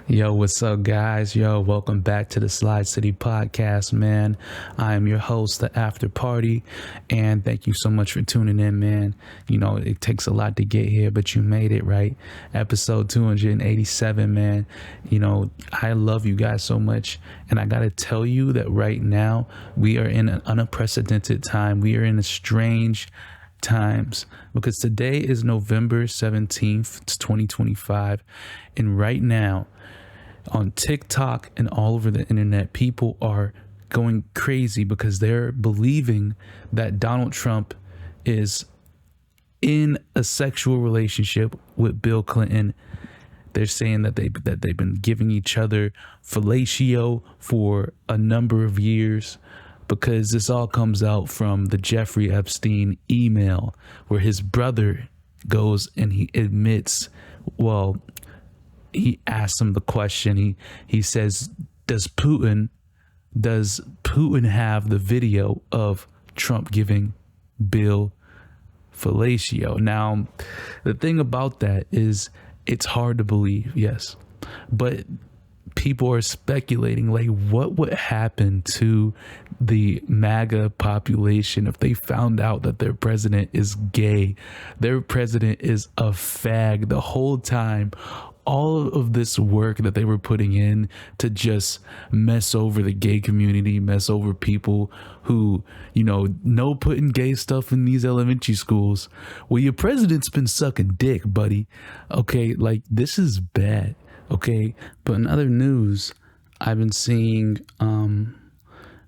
Yo, what's up, guys? Yo, welcome back to the Slide City Podcast, man. I am your host, The After Party, and thank you so much for tuning in, man. You know, it takes a lot to get here, but you made it, right? Episode 287, man. You know, I love you guys so much, and I gotta tell you that right now, we are in an unprecedented time. We are in a strange times because today is November 17th, it's 2025, and right now, on TikTok and all over the internet, people are going crazy because they're believing that Donald Trump is in a sexual relationship with Bill Clinton. They're saying that they've been giving each other fellatio for a number of years, because this all comes out from the Jeffrey Epstein email where his brother goes and he admits, well, he asks him the question. He says, does Putin have the video of Trump giving Bill fellatio? Now, the thing about that is it's hard to believe, yes, but people are speculating, like, what would happen to the MAGA population if they found out that their president is gay, their president is a fag the whole time. All of this work that they were putting in to just mess over the gay community, mess over people who, you know putting gay stuff in these elementary schools. Well, your president's been sucking dick, buddy. Okay, like, this is bad. Okay, but in other news, I've been seeing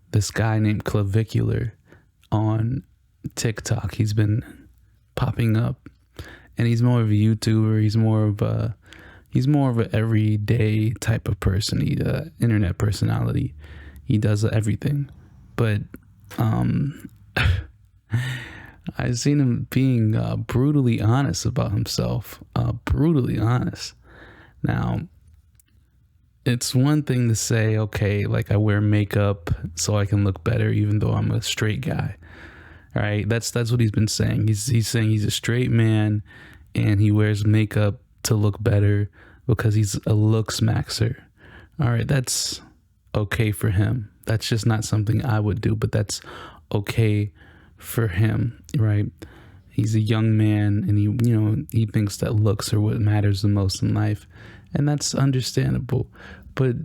this guy named Clavicular on TikTok. He's been popping up, and he's more of a YouTuber. He's more of an everyday type of person. He's an internet personality. He does everything. But I've seen him being brutally honest about himself. Brutally honest. Now, it's one thing to say, okay, like, I wear makeup so I can look better even though I'm a straight guy. All right, that's what he's been saying. He's saying he's a straight man and he wears makeup to look better because he's a looks maxer. All right, that's okay for him. That's just not something I would do, but that's okay for him, right? He's a young man, and he thinks that looks are what matters the most in life, and that's understandable. But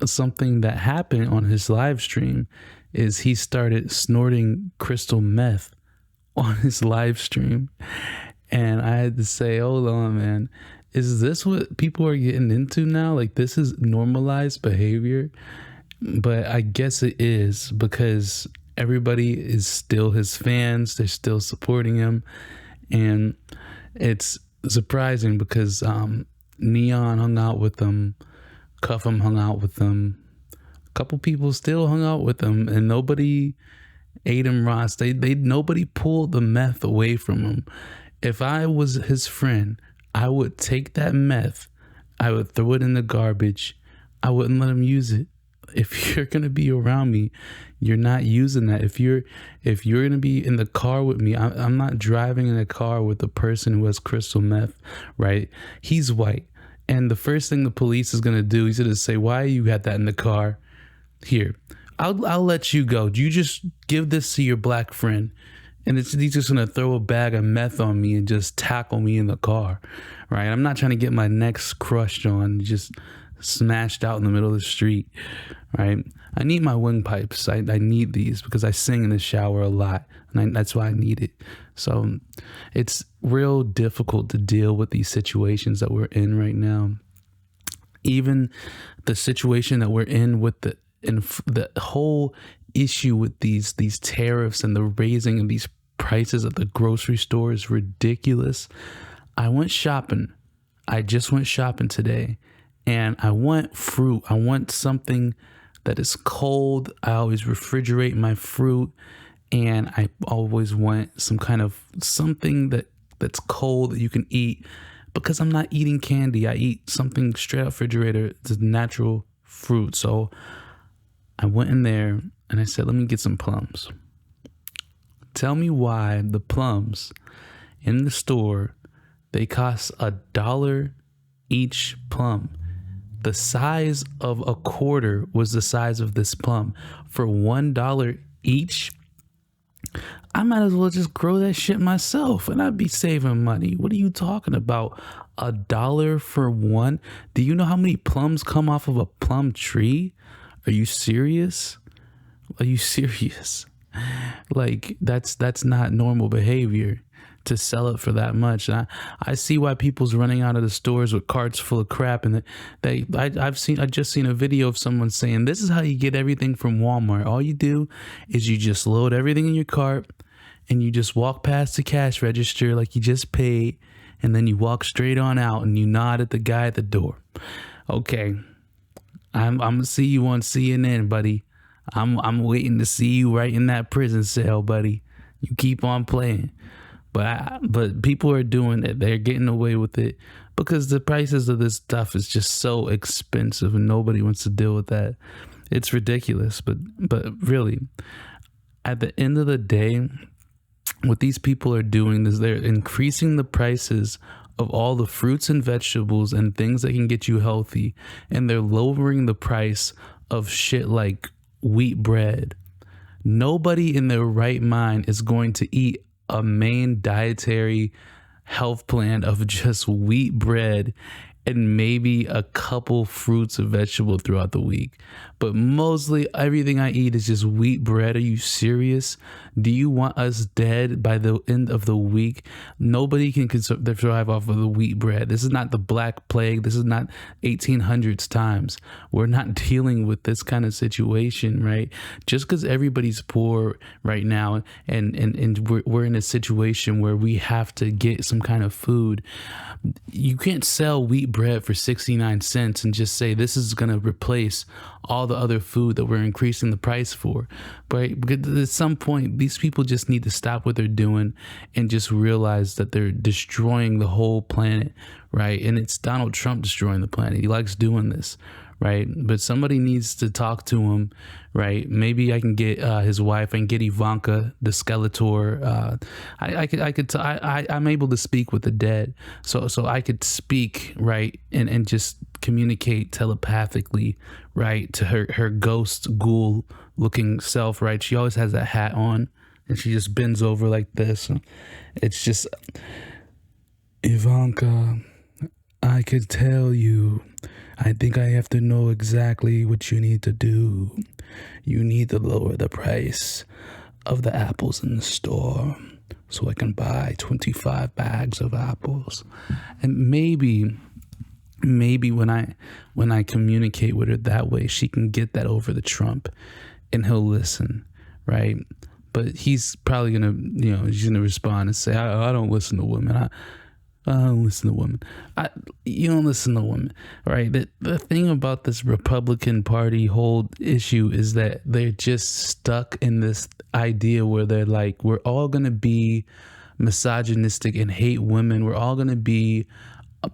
something that happened on his live stream is he started snorting crystal meth on his live stream, and I had to say, hold on, man. Is this what people are getting into now? Like, this is normalized behavior? But I guess it is, because everybody is still his fans. They're still supporting him. And it's surprising because Neon hung out with him. Cuffham hung out with him. A couple people still hung out with him. And nobody ate him Ross. Nobody pulled the meth away from him. If I was his friend, I would take that meth, I would throw it in the garbage. I wouldn't let him use it. If you're going to be around me, you're not using that. If you're going to be in the car with me, I'm not driving in a car with a person who has crystal meth, right? He's white. And the first thing the police is going to do, he's going to say, why you had that in the car? Here, I'll let you go. You just give this to your black friend. And he's just going to throw a bag of meth on me and just tackle me in the car, right? I'm not trying to get my necks crushed on, just smashed out in the middle of the street, right? I need my windpipes. I need these because I sing in the shower a lot, and that's why I need it. So it's real difficult to deal with these situations that we're in right now. Even the situation that we're in with the whole issue with these tariffs and the raising of these prices at the grocery store is ridiculous. I went shopping. I just went shopping today, and I want fruit. I want something that is cold. I always refrigerate my fruit, and I always want some kind of something that's cold that you can eat, because I'm not eating candy. I eat something straight out refrigerator. It's natural fruit. So I went in there and I said, let me get some plums. Tell me why the plums in the store, they cost $1 each plum. the size of a quarter was the size of this plum for $1 each. I might as well just grow that shit myself and I'd be saving money. What are you talking about? $1 for one? Do you know how many plums come off of a plum tree? Are you serious? Are you serious? Like, that's not normal behavior to sell it for that much. I see why people's running out of the stores with carts full of crap, and I just seen a video of someone saying this is how you get everything from Walmart. All you do is you just load everything in your cart and you just walk past the cash register like you just paid, and then you walk straight on out and you nod at the guy at the door. Okay, I'm gonna see you on CNN, buddy. I'm waiting to see you right in that prison cell, buddy. You keep on playing. But people are doing it. They're getting away with it because the prices of this stuff is just so expensive and nobody wants to deal with that. It's ridiculous. But really, at the end of the day, what these people are doing is they're increasing the prices of all the fruits and vegetables and things that can get you healthy. And they're lowering the price of shit like wheat bread. Nobody in their right mind is going to eat a main dietary health plan of just wheat bread and maybe a couple fruits and vegetables throughout the week. But mostly everything I eat is just wheat bread. Are you serious? Do you want us dead by the end of the week? Nobody can survive off of the wheat bread. This is not the Black Plague. This is not 1800s times. We're not dealing with this kind of situation, right? Just because everybody's poor right now and we're in a situation where we have to get some kind of food. You can't sell wheat bread for 69 cents and just say this is going to replace all the other food that we're increasing the price for. But at some point, these people just need to stop what they're doing and just realize that they're destroying the whole planet, right? And it's Donald Trump destroying the planet. He likes doing this, right? But somebody needs to talk to him, right? Maybe I can get his wife and get Ivanka, the Skeletor. I'm able to speak with the dead, so I could speak, right, and just communicate telepathically, right, to her ghost ghoul looking self, right? She always has that hat on and she just bends over like this. It's just, Ivanka, I could tell you, I think I have to know exactly what you need to do. You need to lower the price of the apples in the store so I can buy 25 bags of apples. And maybe when I communicate with her that way, she can get that over to Trump and he'll listen, right? But he's probably gonna, he's gonna respond and say, I don't listen to women. I don't listen to women. You don't listen to women, right? The thing about this Republican Party whole issue is that they're just stuck in this idea where they're like, we're all going to be misogynistic and hate women. We're all going to be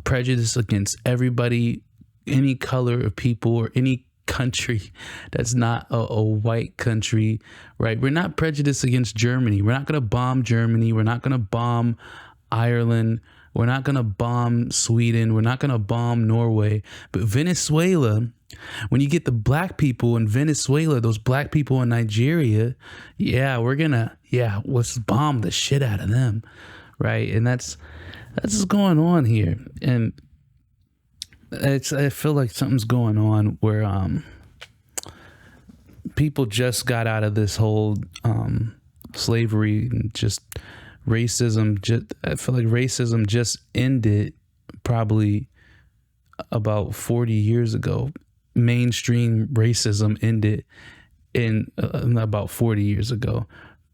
prejudiced against everybody, any color of people or any country that's not a white country, right? We're not prejudiced against Germany. We're not going to bomb Germany. We're not going to bomb Ireland. We're not going to bomb Sweden. We're not going to bomb Norway. But Venezuela, when you get the black people in Venezuela, those black people in Nigeria, let's bomb the shit out of them, right? And that's what's going on here. And I feel like something's going on where people just got out of this whole slavery and just racism. I feel like racism just ended probably about 40 years ago. Mainstream racism ended in about 40 years ago,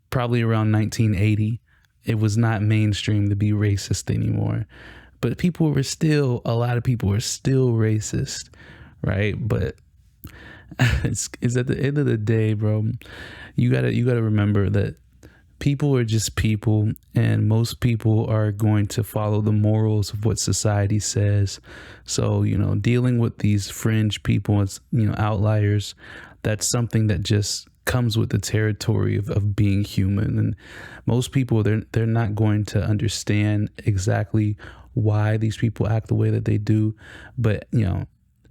probably around 1980. It was not mainstream to be racist anymore, but a lot of people were still racist, right? But it's at the end of the day, bro, you gotta remember that people are just people, and most people are going to follow the morals of what society says. So, dealing with these fringe people as, outliers, that's something that just comes with the territory of being human. And most people, they're not going to understand exactly why these people act the way that they do. But,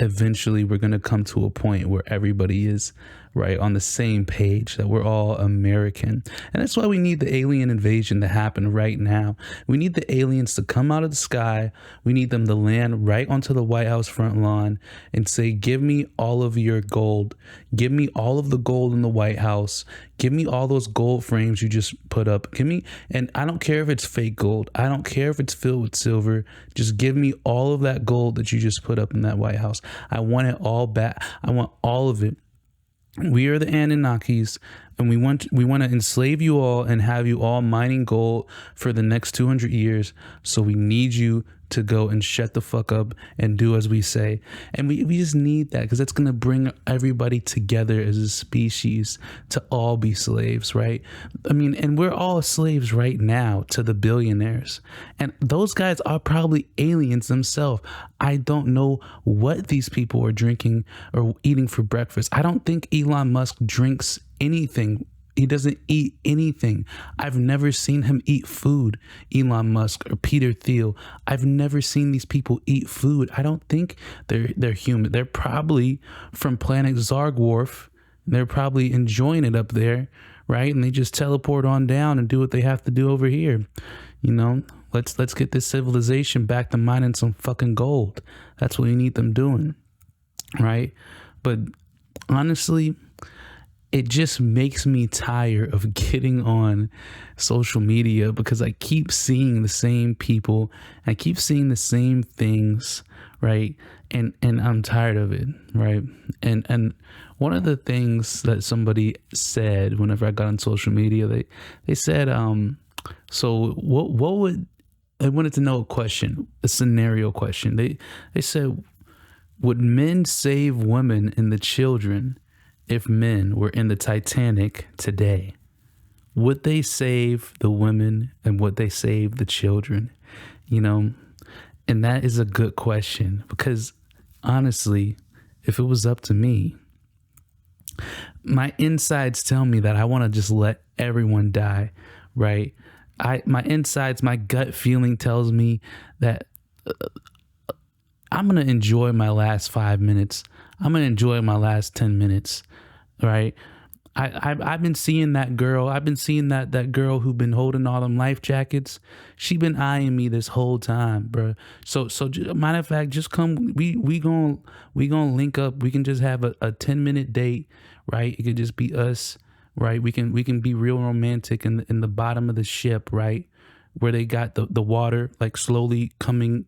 eventually we're going to come to a point where everybody is right on the same page, that we're all American. And that's why we need the alien invasion to happen right now. We need the aliens to come out of the sky. We need them to land right onto the White House front lawn and say, give me all of your gold. Give me all of the gold in the White House. Give me all those gold frames you just put up. Give me, and I don't care if it's fake gold. I don't care if it's filled with silver. Just give me all of that gold that you just put up in that White House. I want it all back. I want all of it. We are the Anunnakis, and we want to enslave you all and have you all mining gold for the next 200 years. So we need you to go and shut the fuck up and do as we say. And we just need that, because that's going to bring everybody together as a species to all be slaves, right? I mean, and we're all slaves right now to the billionaires. And those guys are probably aliens themselves. I don't know what these people are drinking or eating for breakfast. I don't think Elon Musk drinks anything. He doesn't eat anything. I've never seen him eat food. Elon Musk or Peter Thiel. I've never seen these people eat food. I don't think they're human. They're probably from planet Zargworf. They're probably enjoying it up there, right? And they just teleport on down and do what they have to do over here. You know, let's get this civilization back to mining some fucking gold. That's what we need them doing, right? But honestly, it just makes me tired of getting on social media, because I keep seeing the same people. I keep seeing the same things, right? And I'm tired of it, right? And one of the things that somebody said whenever I got on social media, they said, so what would, they wanted to know a question, a scenario question. They said, would men save women and the children if men were in the Titanic today? Would they save the women and would they save the children? You know, and that is a good question, because honestly, if it was up to me, my insides tell me that I want to just let everyone die, right? My insides, my gut feeling tells me that I'm going to enjoy my last 5 minutes. I'm going to enjoy my last 10 minutes, right? I've been seeing that girl. I've been seeing that girl who been holding all them life jackets. She been eyeing me this whole time, bro. So matter of fact, just come. We gonna link up. We can just have a 10-minute date, right? It could just be us, right? We can be real romantic in the bottom of the ship, right? Where they got the water like slowly coming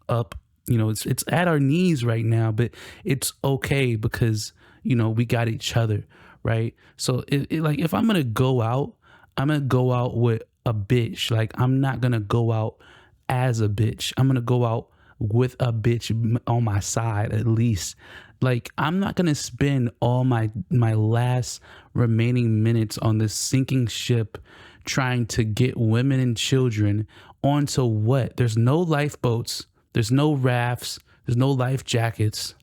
up. You know, it's at our knees right now, but it's okay because, you know, we got each other, right? So like, if I'm going to go out, I'm going to go out with a bitch. Like, I'm not going to go out as a bitch. I'm going to go out with a bitch on my side, at least. Like, I'm not going to spend all my last remaining minutes on this sinking ship trying to get women and children onto what? There's no lifeboats. There's no rafts. There's no life jackets.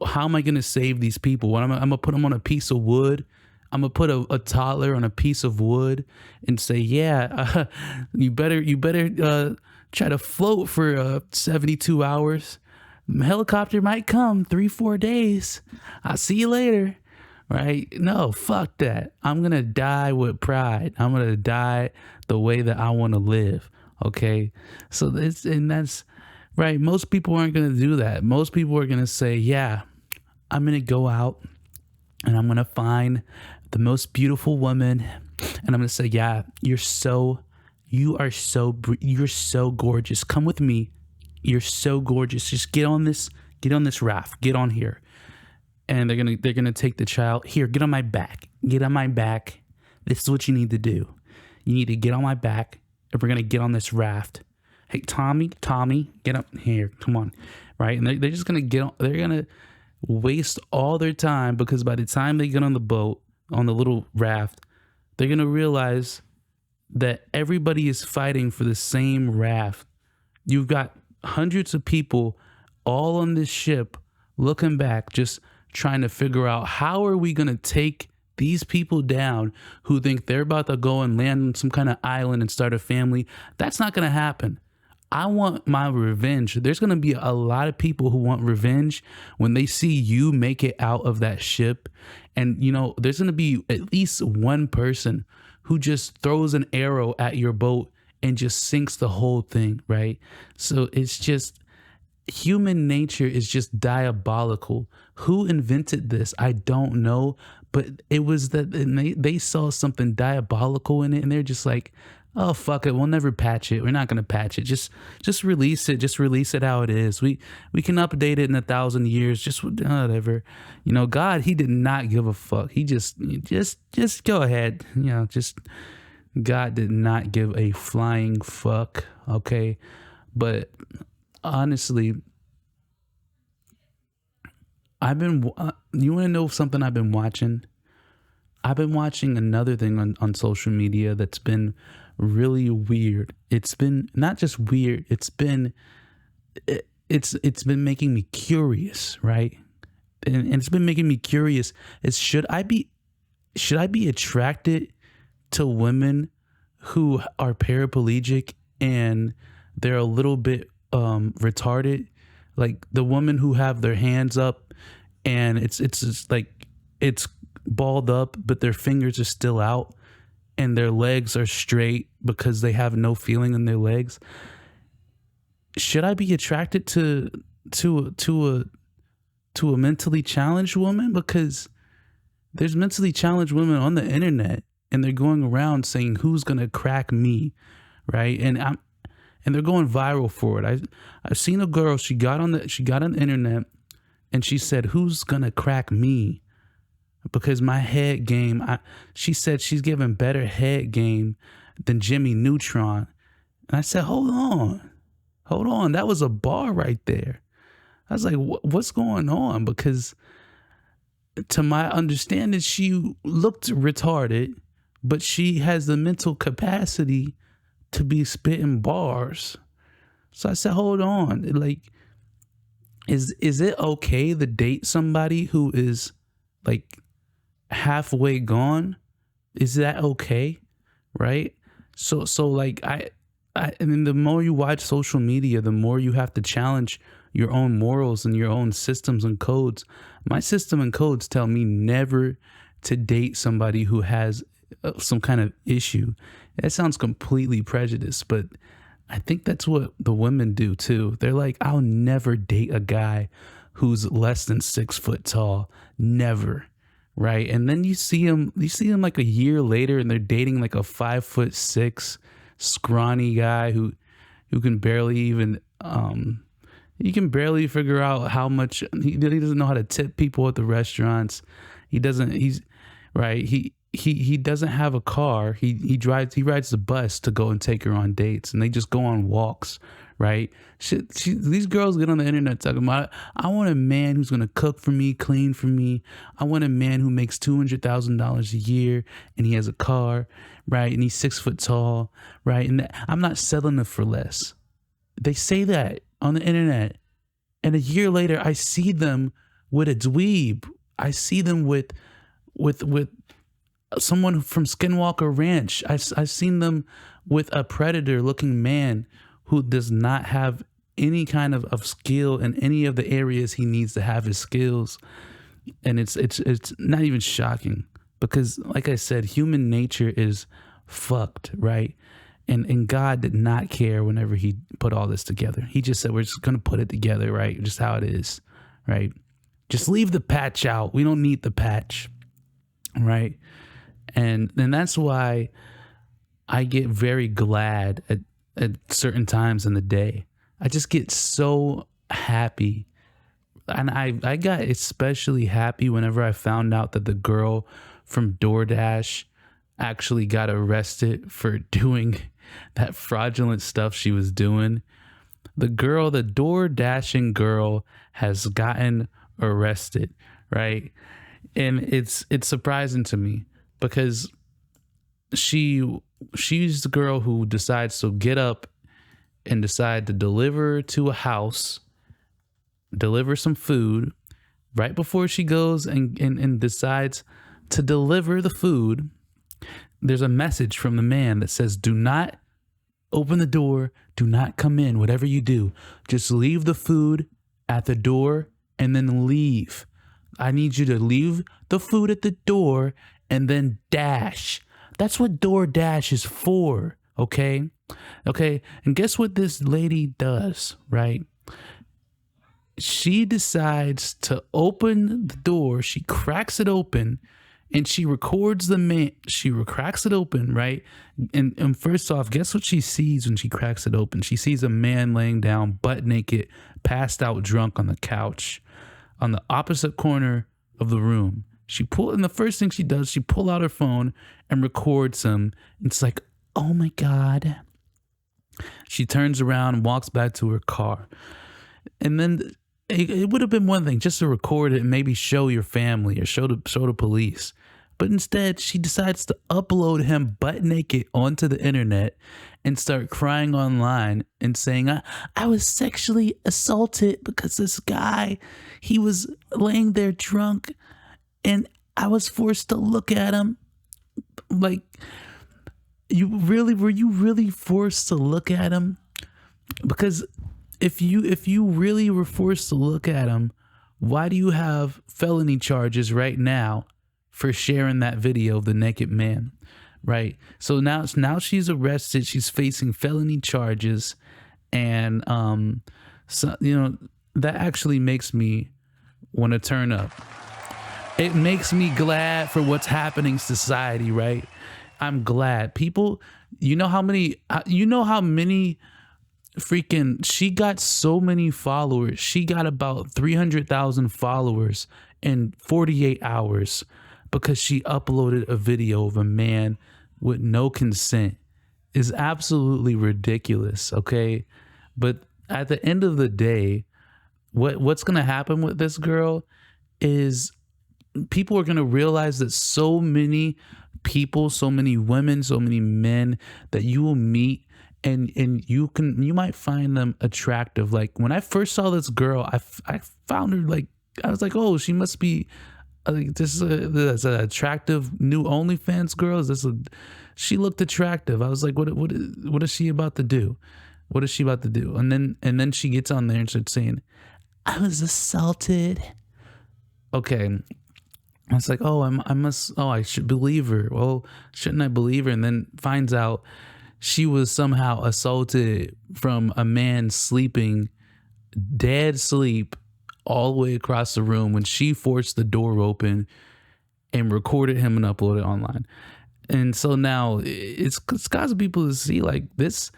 How am I going to save these people? I'm going to put them on a piece of wood. I'm going to put a toddler on a piece of wood and say, yeah, you better try to float for 72 hours. Helicopter might come 3-4 days. I'll see you later. Right? No, fuck that. I'm going to die with pride. I'm going to die the way that I want to live. Okay. So that's right. Most people aren't going to do that. Most people are going to say, yeah, I'm going to go out and I'm going to find the most beautiful woman. And I'm going to say, yeah, you're so gorgeous. Come with me. You're so gorgeous. Just get on this raft. Get on here. And they're going to take the child. Here, get on my back. Get on my back. This is what you need to do. You need to get on my back. And we're going to get on this raft. Hey, Tommy, get up here. Come on. Right? And they're just going to get on. They're going to waste all their time, because by the time they get on the boat, on the little raft, they're going to realize that everybody is fighting for the same raft. You've got hundreds of people all on this ship looking back, just trying to figure out, how are we going to take these people down who think they're about to go and land on some kind of island and start a family? That's not going to happen. I want my revenge. There's going to be a lot of people who want revenge when they see you make it out of that ship. And, you know, there's going to be at least one person who just throws an arrow at your boat and just sinks the whole thing, right? So it's just, human nature is just diabolical. Who invented this? I don't know. But it was that they saw something diabolical in it, and they're just like, oh, fuck it, we'll never patch it. We're not going to patch it. Just release it. Just release it how it is. We can update it in 1,000 years. Just whatever. You know, God, he did not give a fuck. He just go ahead. You know, just God did not give a flying fuck. Okay. But honestly, you want to know something I've been watching? I've been watching another thing on social media that's been really weird. It's been not just weird. It's been making me curious, right? And it's been making me curious. Should I be attracted to women who are paraplegic and they're a little bit retarded, like the women who have their hands up and it's just like it's balled up, but their fingers are still out and their legs are straight because they have no feeling in their legs. Should I be attracted to a mentally challenged woman? Because there's mentally challenged women on the internet and they're going around saying, who's going to crack me? Right. And they're going viral for it. I've seen a girl, she got on the internet and she said, who's going to crack me? Because my head game, she said she's giving better head game than Jimmy Neutron. And I said, hold on. That was a bar right there. I was like, what's going on? Because to my understanding, she looked retarded, but she has the mental capacity to be spitting bars. So I said, hold on. Like, is it okay to date somebody who is like halfway gone? Is that okay? Right? So like and then the more you watch social media, the more you have to challenge your own morals and your own systems and codes. My system and codes tell me never to date somebody who has some kind of issue. That sounds completely prejudiced, but I think that's what the women do too. They're like, I'll never date a guy who's less than 6 foot tall. Never. Right. And then you see him like a year later and they're dating like a 5'6" scrawny guy who can barely even, he can barely figure out how much he doesn't know how to tip people at the restaurants. He doesn't have a car. He rides the bus to go and take her on dates, and they just go on walks, right? These girls get on the internet talking about, I want a man who's going to cook for me, clean for me. I want a man who makes $200,000 a year and he has a car, right? And he's 6 foot tall, right? And I'm not settling it for less. They say that on the internet. And a year later, I see them with a dweeb. I see them with someone from Skinwalker Ranch. I've seen them with a predator looking man who does not have any kind of skill in any of the areas he needs to have his skills. And it's not even shocking because, like I said, human nature is fucked, right? And God did not care whenever he put all this together. He just said, we're just going to put it together, right? Just how it is, right? Just leave the patch out. We don't need the patch, right? And that's why I get very glad at certain times in the day. I just get so happy. And I got especially happy whenever I found out that the girl from DoorDash actually got arrested for doing that fraudulent stuff she was doing. The door dashing girl has gotten arrested, right? And it's surprising to me because she's the girl who decides to get up and decide to deliver to a house, deliver some food. Right before she goes and decides to deliver the food, there's a message from the man that says, do not Open the door. Do not come in. Whatever you do, just leave the food at the door and then leave. I need you to leave the food at the door and then dash. That's what DoorDash is for, okay? Okay, and guess what this lady does, right? She decides to open the door. She cracks it open and she records the man. She cracks it open, right? And first off, guess what she sees when she cracks it open? She sees a man laying down, butt naked, passed out drunk on the couch on the opposite corner of the room. And the first thing she does, she pull out her phone and records him. It's like, oh my God. She turns around and walks back to her car. And then it would have been one thing just to record it and maybe show your family or show the police. But instead, she decides to upload him butt naked onto the internet and start crying online and saying, I was sexually assaulted because this guy, he was laying there drunk and I was forced to look at him. Like, were you really forced to look at him? Because if you really were forced to look at him, why do you have felony charges right now for sharing that video of the naked man, right? So now she's arrested. She's facing felony charges, and so that actually makes me want to turn up. It makes me glad for what's happening in society, right? I'm glad people. You know how many freaking, she got so many followers. She got about 300,000 followers in 48 hours because she uploaded a video of a man with no consent. Is absolutely ridiculous, okay? But at the end of the day, what's going to happen with this girl is people are going to realize that so many people, so many women, so many men that you will meet and you might find them attractive. Like when I first saw this girl, I found her like, I was like, oh, she must be like this is an attractive new OnlyFans girl. She looked attractive. I was like, what is she about to do? What is she about to do? And then she gets on there and starts saying, I was assaulted. Okay. I was like, I should believe her. Well, shouldn't I believe her? And then finds out she was somehow assaulted from a man sleeping, dead sleep, all the way across the room when she forced the door open and recorded him and uploaded it online. And so now it's causing people to see like this.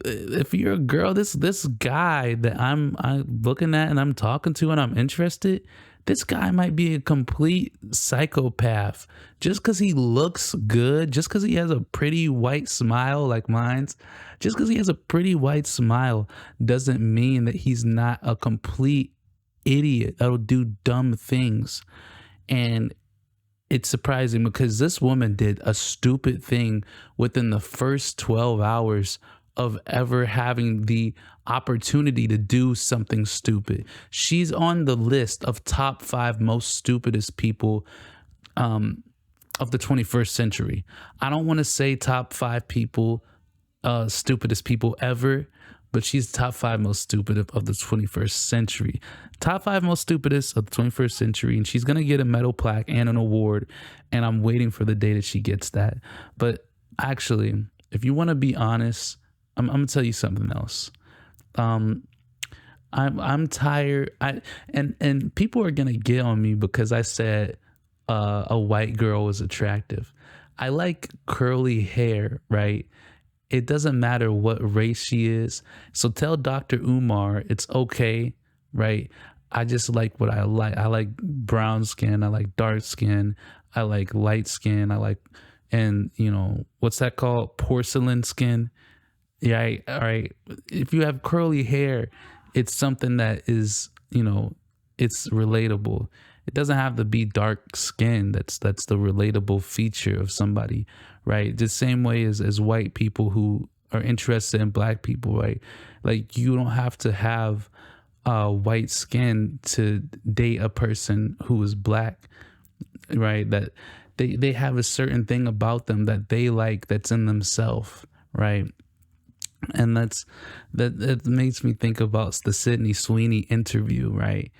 If you're a girl, this guy that I'm looking at and I'm talking to and I'm interested, this guy might be a complete psychopath. Just because he looks good, just because he has a pretty white smile like mine's, just because he has a pretty white smile doesn't mean that he's not a complete idiot that'll do dumb things. And it's surprising because this woman did a stupid thing within the first 12 hours of ever having the opportunity to do something stupid. She's on the list of top 5 most stupidest people of the 21st century. I don't want to say top 5 people, stupidest people ever, but she's top 5 most stupid of the 21st century. Top 5 most stupidest of the 21st century. And she's going to get a medal plaque and an award. And I'm waiting for the day that she gets that. But actually, if you want to be honest, I'm going to tell you something else. I'm tired. And people are going to get on me because I said a white girl was attractive. I like curly hair, right? It doesn't matter what race she is. So tell Dr. Umar it's okay, right? I just like what I like. I like brown skin. I like dark skin. I like light skin. And what's that called? Porcelain skin. Yeah, all right. If you have curly hair, it's something that is, it's relatable. It doesn't have to be dark skin. That's the relatable feature of somebody, right? The same way as white people who are interested in black people, right? Like you don't have to have white skin to date a person who is black, right? That they have a certain thing about them that they like that's in themselves, right? And that makes me think about the Sydney Sweeney interview, right?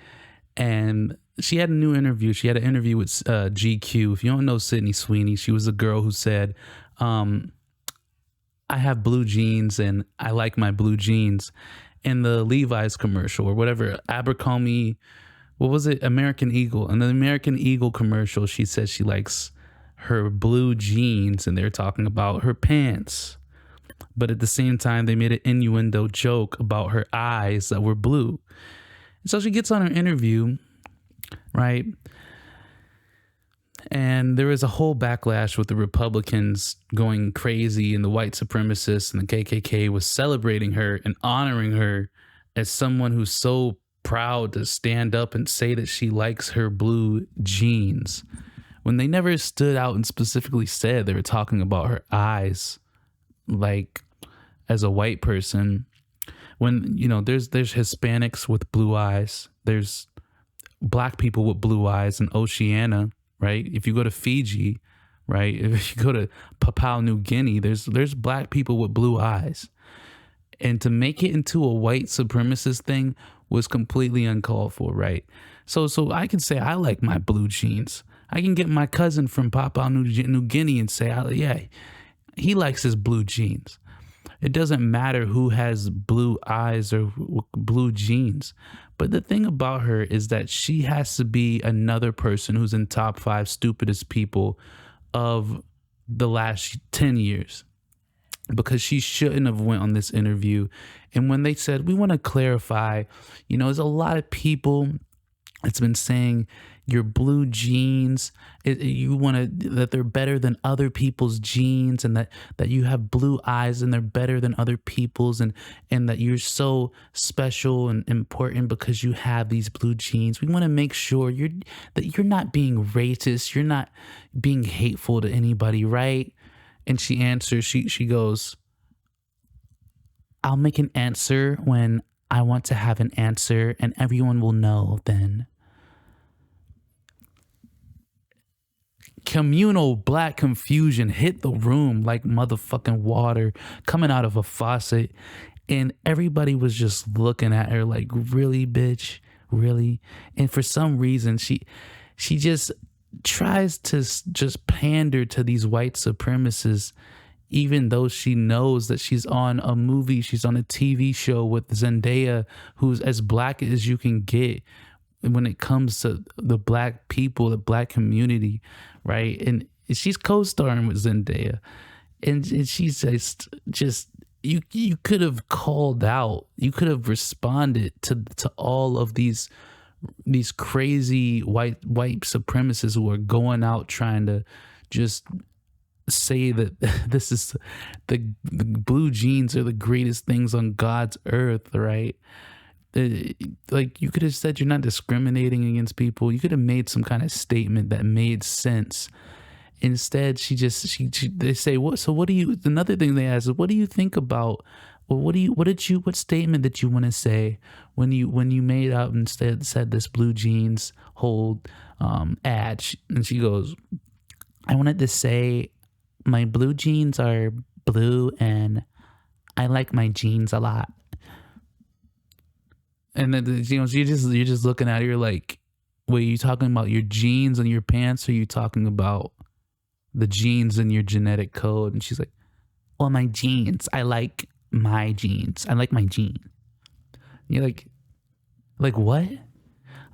And she had a new interview. She had an interview with GQ. If you don't know Sydney Sweeney, she was a girl who said, I have blue jeans and I like my blue jeans. In the Levi's commercial or whatever, Abercrombie, what was it? American Eagle. In the American Eagle commercial, she says she likes her blue jeans, and they're talking about her pants. But at the same time, they made an innuendo joke about her eyes that were blue. And so she gets on her interview, right? And there was a whole backlash with the Republicans going crazy, and the white supremacists and the KKK was celebrating her and honoring her as someone who's so proud to stand up and say that she likes her blue jeans, when they never stood out and specifically said they were talking about her eyes. Like, as a white person, when, you know, there's Hispanics with blue eyes, there's black people with blue eyes in Oceania, right? If you go to Fiji, right? If you go to Papua New Guinea, there's black people with blue eyes. And to make it into a white supremacist thing was completely uncalled for, right? So I can say I like my blue jeans. I can get my cousin from Papua New Guinea and say, yeah, he likes his blue jeans. It doesn't matter who has blue eyes or blue jeans. But the thing about her is that she has to be another person who's in top 5 stupidest people of the last 10 years. Because she shouldn't have went on this interview. And when they said, we want to clarify, you know, there's a lot of people that's been saying your blue jeans, you want to, that they're better than other people's jeans, and that you have blue eyes and they're better than other people's, and that you're so special and important because you have these blue jeans. We want to make sure that you're not being racist, you're not being hateful to anybody, right? And she answers, she goes, I'll make an answer when I want to have an answer, and everyone will know then. Communal black confusion hit the room like motherfucking water coming out of a faucet, and everybody was just looking at her like, really, bitch, really? And for some reason, she just tries to just pander to these white supremacists, even though she knows that she's on a movie, she's on a TV show with Zendaya, who's as black as you can get when it comes to the black people, the black community, right? And she's co-starring with Zendaya, and she's just you could have called out, you could have responded to all of these crazy white supremacists who are going out trying to just say that this is the blue jeans are the greatest things on God's earth, right? Like, you could have said you're not discriminating against people. You could have made some kind of statement that made sense. Instead, they say, what? So what do you? Another thing they ask is, what do you think about? Well, what statement did you want to say when you made up and said this blue jeans whole ad? And she goes, I wanted to say my blue jeans are blue and I like my jeans a lot. And then, you know, you're just looking at it, you're like, wait, you talking about your jeans and your pants, or are you talking about the genes in your genetic code? And she's like, well, my jeans, I like my jeans. I like my jeans. You're like what?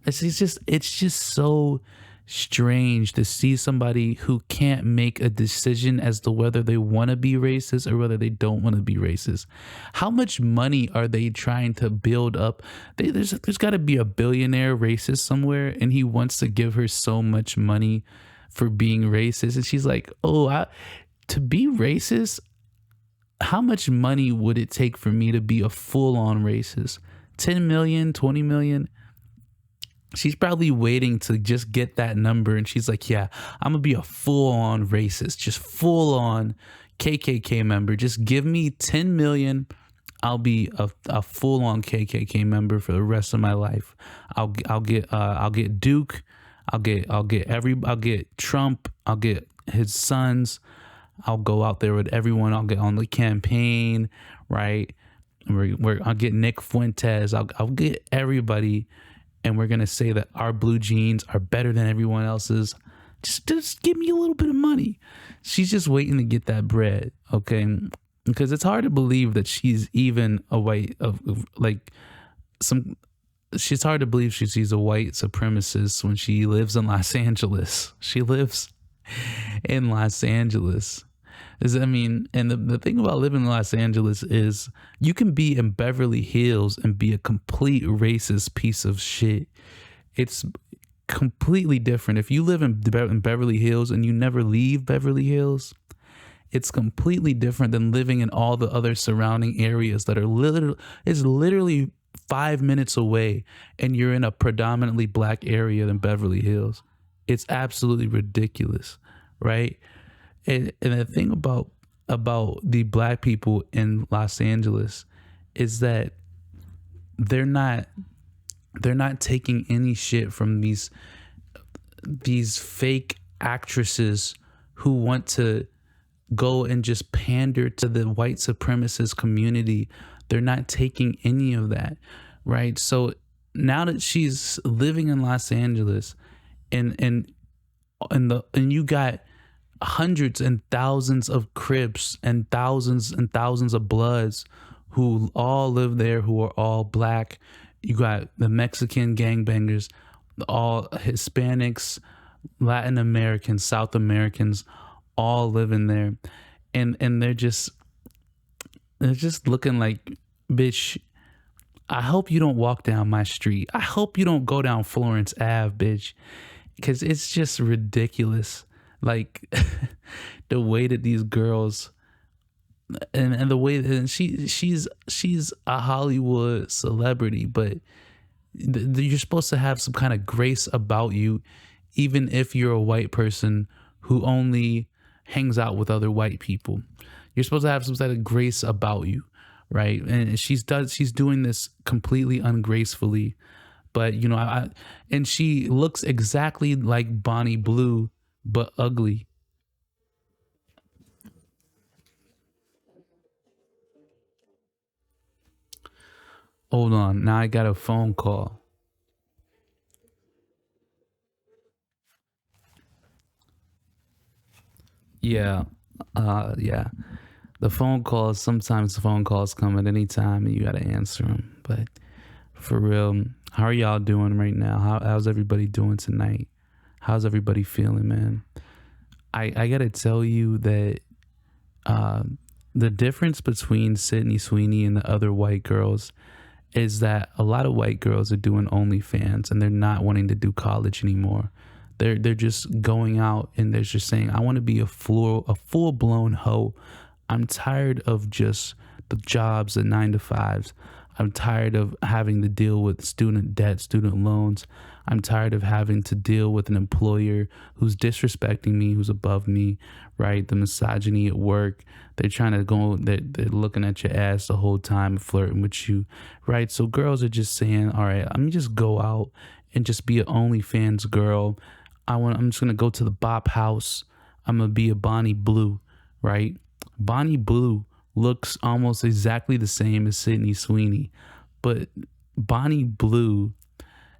It's just so strange to see somebody who can't make a decision as to whether they want to be racist or whether they don't want to be racist. How much money are they trying to build up? There's got to be a billionaire racist somewhere, and he wants to give her so much money for being racist. And she's like, to be racist, how much money would it take for me to be a full-on racist? 10 million, 20 million? She's probably waiting to just get that number, and she's like, yeah, I'm gonna be a full-on racist, just full-on KKK member. Just give me 10 million. I'll be a full-on KKK member for the rest of my life. I'll get Duke. I'll get Trump. I'll get his sons. I'll go out there with everyone. I'll get on the campaign, right? I'll get Nick Fuentes. I'll get everybody, and we're gonna say that our blue jeans are better than everyone else's. Just give me a little bit of money. She's just waiting to get that bread, okay? Because it's hard to believe that she's even a white She's hard to believe she's a white supremacist when she lives in Los Angeles. She lives in Los Angeles. And the thing about living in Los Angeles is you can be in Beverly Hills and be a complete racist piece of shit. It's completely different. If you live in Beverly Hills and you never leave Beverly Hills, it's completely different than living in all the other surrounding areas that are literally 5 minutes away, and you're in a predominantly black area than Beverly Hills. It's absolutely ridiculous, right? And the thing about the black people in Los Angeles is that they're not taking any shit from these fake actresses who want to go and just pander to the white supremacist community. They're not taking any of that, right? So now that she's living in Los Angeles, and you got hundreds and thousands of Crips and thousands of Bloods who all live there, who are all black. You got the Mexican gangbangers, all Hispanics, Latin Americans, South Americans, all living there, and they're just looking like, bitch, I hope you don't walk down my street. I hope you don't go down Florence Ave, bitch, because it's just ridiculous. Like the way that these girls and the way that she's a Hollywood celebrity, but you're supposed to have some kind of grace about you, even if you're a white person who only hangs out with other white people. You're supposed to have some sort of grace about you, right? And she's doing this completely ungracefully, but you know, and she looks exactly like Bonnie Blue, but ugly. Hold on, now I got a phone call. Yeah, yeah. Sometimes the phone calls come at any time and you gotta answer them. But for real, how are y'all doing right now? How's everybody doing tonight? How's everybody feeling, man? I gotta tell you that the difference between Sydney Sweeney and the other white girls is that a lot of white girls are doing OnlyFans and they're not wanting to do college anymore. They're just going out and they're just saying, I want to be a full blown hoe. I'm tired of just the jobs, the 9-to-5s. I'm tired of having to deal with student debt, student loans. I'm tired of having to deal with an employer who's disrespecting me, who's above me, right? The misogyny at work. They're trying to go, they're looking at your ass the whole time, flirting with you, right? So girls are just saying, all right, let me just go out and just be an OnlyFans girl. I'm just going to go to the Bop House. I'm going to be a Bonnie Blue, right? Bonnie Blue looks almost exactly the same as Sydney Sweeney, but Bonnie Blue,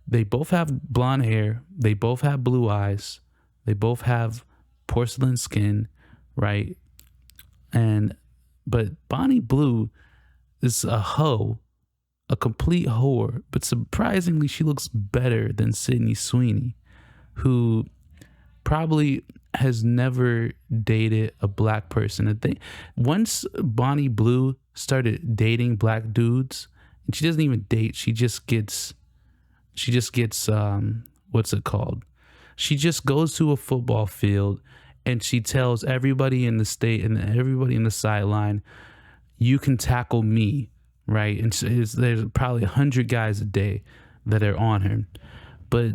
they both have blonde hair, they both have blue eyes, they both have porcelain skin, right? But Bonnie Blue is a hoe, a complete whore, but surprisingly she looks better than Sydney Sweeney, who probably has never dated a black person. And once Bonnie Blue started dating black dudes, and she doesn't even date, she just gets what's it called? She just goes to a football field and she tells everybody in the state and everybody in the sideline, you can tackle me, right? And there's probably 100 guys a day that are on her. But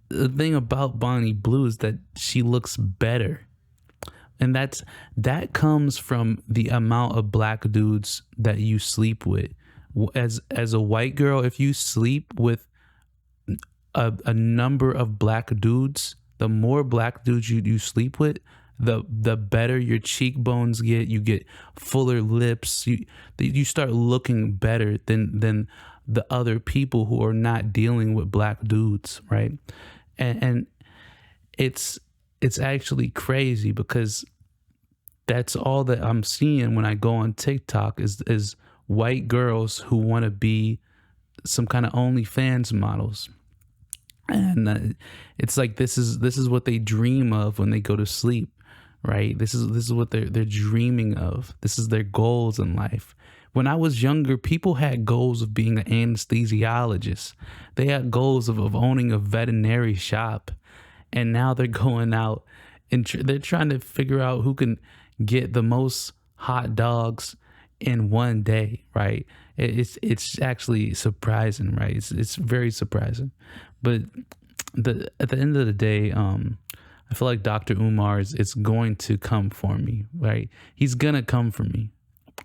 the thing about Bonnie Blue is that she looks better. And that comes from the amount of black dudes that you sleep with. As a white girl, if you sleep with a number of black dudes, the more black dudes you sleep with, the better your cheekbones get. You get fuller lips. You start looking better than the other people who are not dealing with black dudes, right? And it's actually crazy because that's all that I'm seeing when I go on TikTok is white girls who want to be some kind of OnlyFans models. And it's like this is what they dream of when they go to sleep, right? This is what they're dreaming of. This is their goals in life. When I was younger, people had goals of being an anesthesiologist. They had goals of owning a veterinary shop. And now they're going out and they're trying to figure out who can get the most hot dogs in one day, right? It's actually surprising, right? It's very surprising. But at the end of the day, I feel like Dr. Umar is going to come for me, right? He's gonna come for me.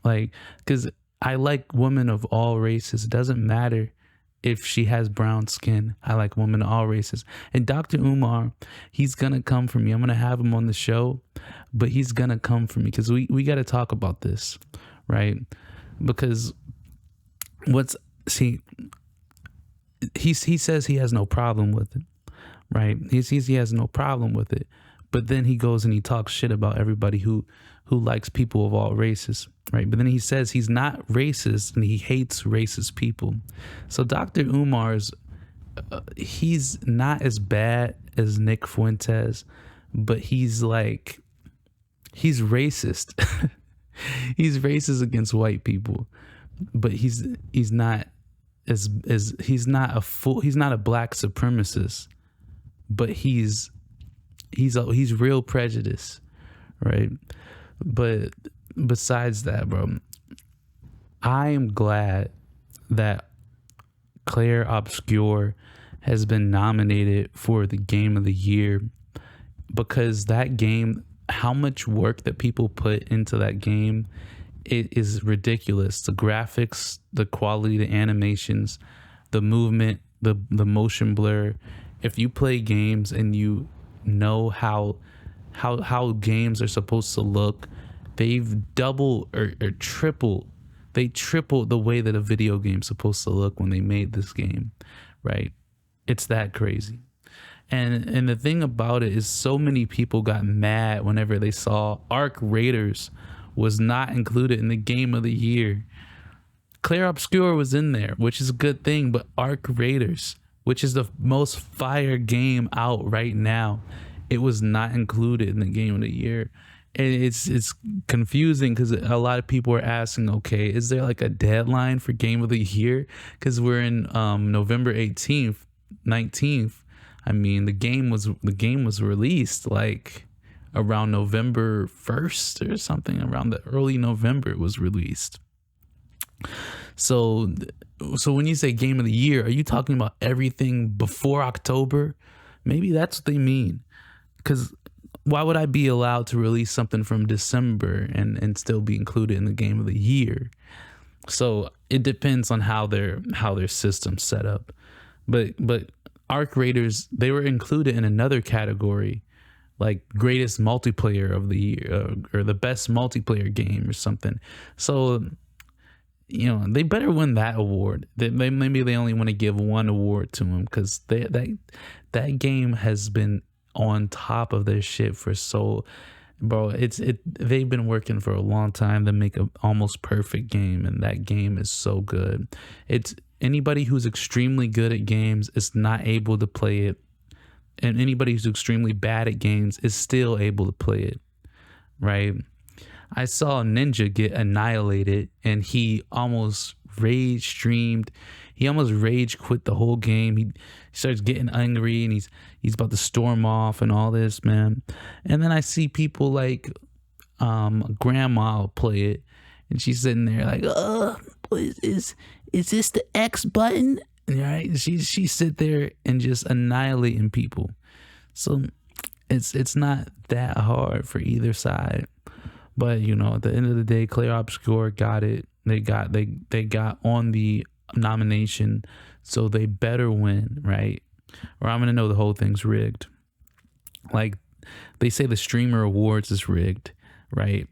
Like, because I like women of all races. It doesn't matter if she has brown skin. I like women of all races. And Dr. Umar, he's going to come for me. I'm going to have him on the show, but he's going to come for me because we got to talk about this, right? Because he says he has no problem with it, right? He has no problem with it. But then he goes and he talks shit about everybody who likes people of all races, right? But then he says he's not racist and he hates racist people. So Dr. Umar's, he's not as bad as Nick Fuentes, but he's racist. He's racist against white people, but he's not he's not a black supremacist, but he's real prejudice, right? But besides that, bro, I am glad that Claire Obscure has been nominated for the Game of the Year, because that game, how much work that people put into that game, it is ridiculous. The graphics, the quality, the animations, the movement, the motion blur. If you play games and you know how games are supposed to look, they've doubled or tripled. They tripled the way that a video game's supposed to look when they made this game, right? It's that crazy. And the thing about it is, so many people got mad whenever they saw Arc Raiders was not included in the Game of the Year. Claire Obscure was in there, which is a good thing, but Arc Raiders, which is the most fire game out right now, it was not included in the Game of the Year. And it's confusing because a lot of people are asking, okay, is there like a deadline for Game of the Year? Because we're in November 18th, 19th. I mean, the game was released like around November 1st or something. Around the early November it was released. So when you say Game of the Year, are you talking about everything before October? Maybe that's what they mean. Because why would I be allowed to release something from December and still be included in the Game of the Year? So it depends on how their system's set up. But Arc Raiders, they were included in another category, like greatest multiplayer of the year, or the best multiplayer game or something. So, you know, they better win that award. Maybe they only want to give one award to them, because that game has been on top of their shit for they've been working for a long time to make an almost perfect game, and that game is so good. It's anybody who's extremely good at games is not able to play it, and anybody who's extremely bad at games is still able to play it, right? I saw Ninja get annihilated, and he almost rage streamed. He almost rage quit the whole game. He starts getting angry, and he's about to storm off and all this, man. And then I see people like grandma play it, and she's sitting there like, is this the X button? Right? She sit there and just annihilating people. So it's not that hard for either side. But you know, at the end of the day, Claire Obscure got it. They got on the nomination, so they better win, right? Or I'm gonna know the whole thing's rigged. Like, they say the streamer awards is rigged, right?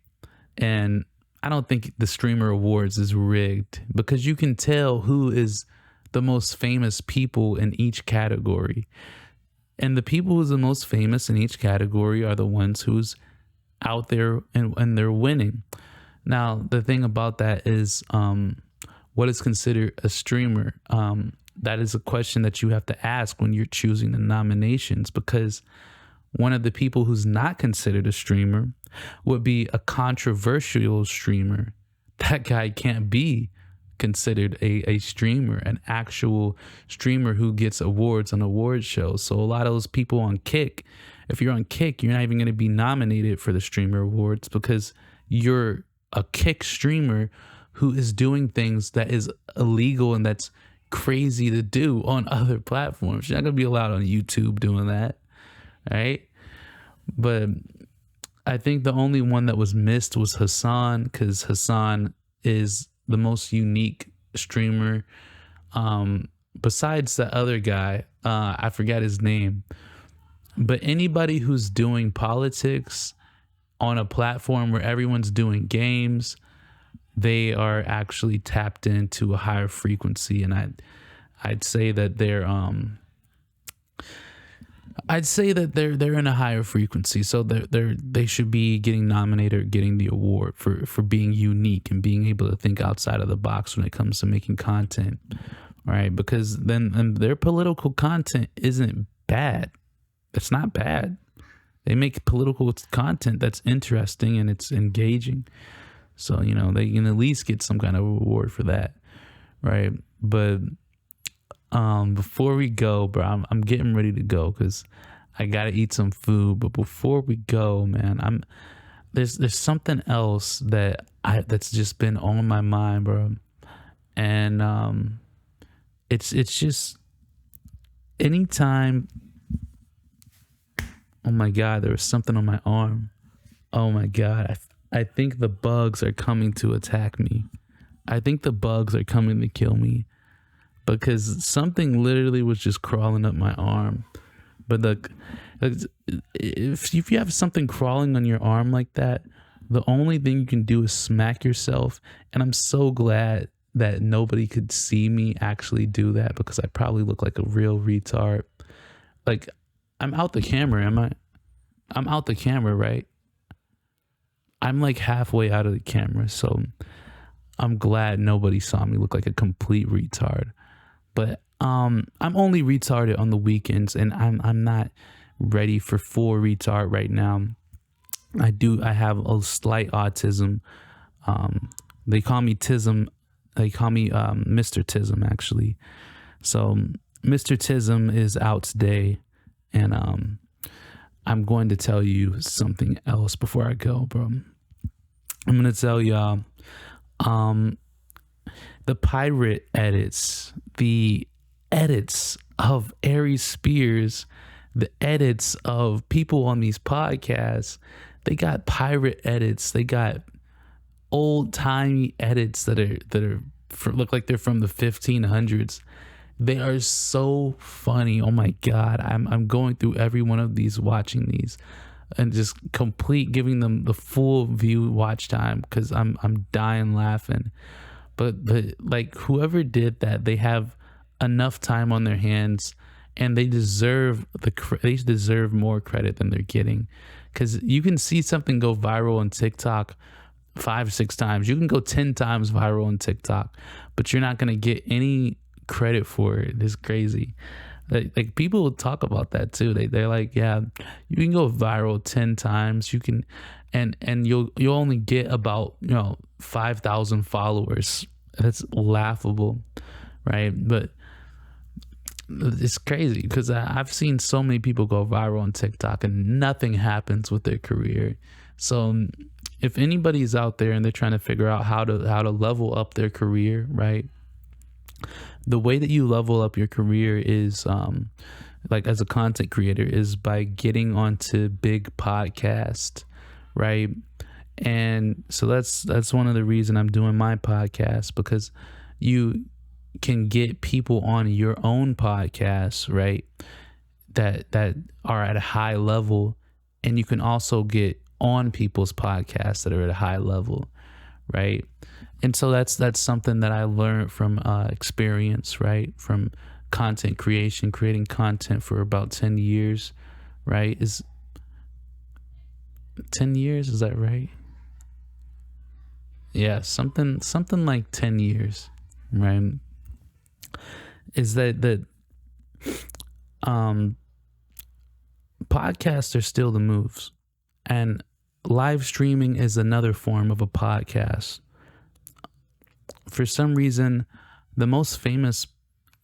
And I don't think the streamer awards is rigged, because you can tell who is the most famous people in each category. And the people who's the most famous in each category are the ones who's out there and they're winning. Now, the thing about that is, what is considered a streamer? That is a question that you have to ask when you're choosing the nominations, because one of the people who's not considered a streamer would be a controversial streamer. That guy can't be considered a streamer, an actual streamer who gets awards on award shows. So a lot of those people on Kick, if you're on Kick, you're not even going to be nominated for the streamer awards, because you're a Kick streamer who is doing things that is illegal and that's crazy to do on other platforms. You're not going to be allowed on YouTube doing that, right? But I think the only one that was missed was Hasan, because Hasan is the most unique streamer. Besides the other guy, I forgot his name. But anybody who's doing politics on a platform where everyone's doing games, they are actually tapped into a higher frequency. And I'd say that they're in a higher frequency. So they should be getting nominated or getting the award for being unique and being able to think outside of the box when it comes to making content. All right, because then their political content isn't bad. It's not bad. They make political content that's interesting and it's engaging. So, you know, they can at least get some kind of reward for that, right? But before we go, bro, I'm getting ready to go because I gotta eat some food. But before we go, man, there's something else that's just been on my mind, bro, and it's just anytime. Oh my God, there was something on my arm. Oh my God, I think the bugs are coming to attack me. I think the bugs are coming to kill me, because something literally was just crawling up my arm. But if you have something crawling on your arm like that, the only thing you can do is smack yourself. And I'm so glad that nobody could see me actually do that, because I probably look like a real retard. Like, I'm out the camera, am I? I'm out the camera, right? I'm like halfway out of the camera, so I'm glad nobody saw me look like a complete retard. But I'm only retarded on the weekends, and I'm not ready for full retard right now. I have a slight autism. They call me Tism. They call me Mr. Tism, actually. So Mr. Tism is out today, and I'm going to tell you something else before I go, bro. I'm going to tell y'all the pirate edits, the edits of Aries Spears, the edits of people on these podcasts. They got pirate edits. They got old timey edits that look like they're from the 1500s. They are so funny. Oh my God. I'm going through every one of these, watching these, and just giving them the full view watch time, because I'm dying laughing. But like, whoever did that, they have enough time on their hands, and they deserve more credit than they're getting, because you can see something go viral on TikTok 5-6 times. You can go 10 times viral on TikTok, but you're not going to get any credit for it. It's crazy. Like people will talk about that too. They're like, yeah, you can go viral 10 times. You can, and you'll only get about 5,000 followers. That's laughable, right? But it's crazy, because I've seen so many people go viral on TikTok and nothing happens with their career. So if anybody's out there and they're trying to figure out how to level up their career, right? The way that you level up your career is, like as a content creator, is by getting onto big podcasts, right? And so that's one of the reasons I'm doing my podcast, because you can get people on your own podcast, right? That are at a high level, and you can also get on people's podcasts that are at a high level, right? And so that's something that I learned from experience, right? From content creation, creating content for about 10 years, right? Is 10 years, is that right? Yeah, something like 10 years, right? Is that podcasts are still the moves, and live streaming is another form of a podcast. For some reason, the most famous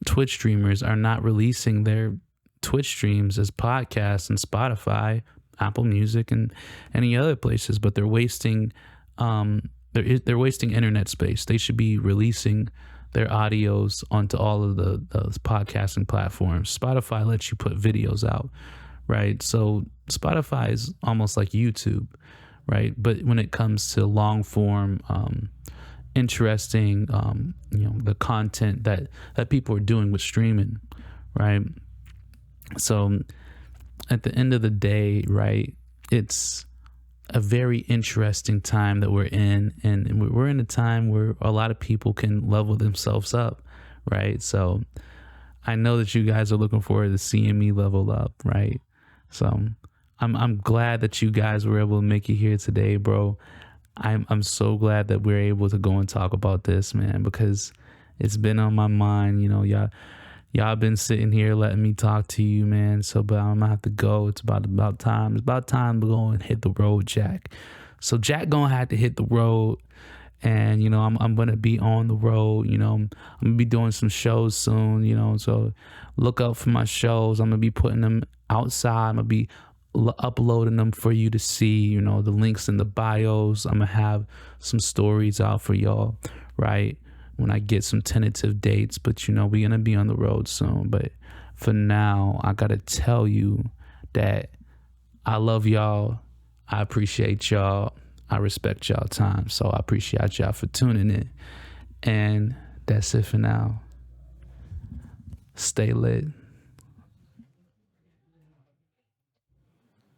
Twitch streamers are not releasing their Twitch streams as podcasts in Spotify, Apple Music, and any other places, but they're wasting they're wasting internet space. They should be releasing their audios onto all of those podcasting platforms. Spotify lets you put videos out, right? So Spotify is almost like YouTube, right? But when it comes to long form, interesting, the content that people are doing with streaming, right? So at the end of the day, right, it's a very interesting time that we're in, and we're in a time where a lot of people can level themselves up, right? So I know that you guys are looking forward to seeing me level up, right? So I'm glad that you guys were able to make it here today, bro. I'm so glad that we're able to go and talk about this, man, because it's been on my mind. Y'all been sitting here letting me talk to you, man. So, but I'm gonna have to go. It's about time. It's about time to go and hit the road, Jack. So Jack gonna have to hit the road, and I'm gonna be on the road. I'm gonna be doing some shows soon. So look out for my shows. I'm gonna be putting them outside. I'm gonna be uploading them for you to see. The links in the bios. I'm gonna have some stories out for y'all, right? When I get some tentative dates, but we're gonna be on the road soon. But for now, I gotta tell you that I love y'all. I appreciate y'all. I respect y'all time. So I appreciate y'all for tuning in. And that's it for now. Stay lit.